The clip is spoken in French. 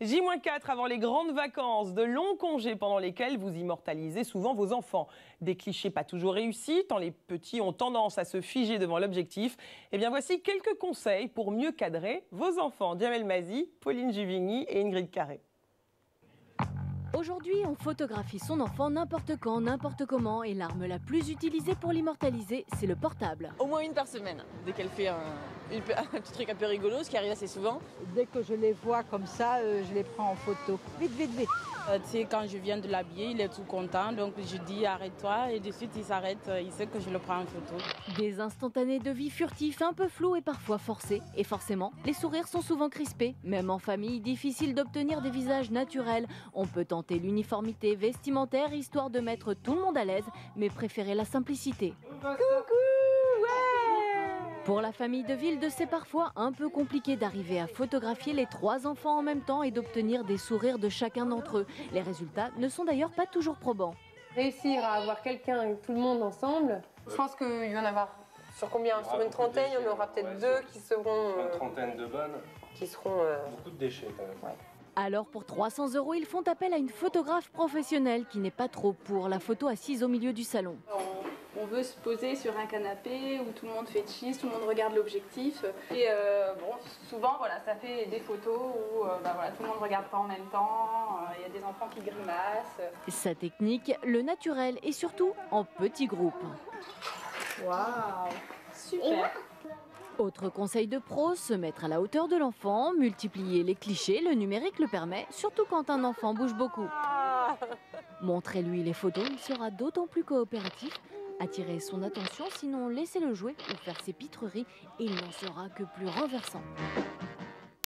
J-4 avant les grandes vacances, de longs congés pendant lesquels vous immortalisez souvent vos enfants. Des clichés pas toujours réussis, tant les petits ont tendance à se figer devant l'objectif. Eh bien voici quelques conseils pour mieux cadrer vos enfants. Diamel Mazi, Pauline Juvigny et Ingrid Carré. Aujourd'hui, on photographie son enfant n'importe quand, n'importe comment, et l'arme la plus utilisée pour l'immortaliser, c'est le portable. Au moins une par semaine, dès qu'elle fait un petit truc un peu rigolo, ce qui arrive assez souvent. Dès que je les vois comme ça, je les prends en photo. Vite, vite, vite. Tu sais, quand je viens de l'habiller, il est tout content, donc je dis arrête-toi, et de suite il s'arrête, il sait que je le prends en photo. Des instantanés de vie furtifs, un peu flous et parfois forcés. Et forcément, les sourires sont souvent crispés. Même en famille, difficile d'obtenir des visages naturels. On peut tenter l'uniformité vestimentaire, histoire de mettre tout le monde à l'aise, mais préférer la simplicité. Coucou, ouais. Pour la famille de Wilde, c'est parfois un peu compliqué d'arriver à photographier les 3 enfants en même temps et d'obtenir des sourires de chacun d'entre eux. Les résultats ne sont d'ailleurs pas toujours probants. Réussir à avoir quelqu'un avec tout le monde ensemble, je pense qu'il va y en avoir sur combien? Sur une trentaine, il y en aura peut-être 2 qui seront... Une trentaine de bonnes. Qui seront... Beaucoup de déchets quand même. Ouais. Alors pour 300 €, ils font appel à une photographe professionnelle qui n'est pas trop pour la photo assise au milieu du salon. On veut se poser sur un canapé où tout le monde fait cheese, tout le monde regarde l'objectif. Et bon, souvent, voilà, ça fait des photos où voilà, tout le monde ne regarde pas en même temps, il y a des enfants qui grimacent. Sa technique, le naturel et surtout en petits groupes. Waouh, super. Autre conseil de pro, se mettre à la hauteur de l'enfant, multiplier les clichés, le numérique le permet, surtout quand un enfant bouge beaucoup. Montrez-lui les photos, il sera d'autant plus coopératif. Attirez son attention, sinon laissez-le jouer ou faire ses pitreries et il n'en sera que plus renversant.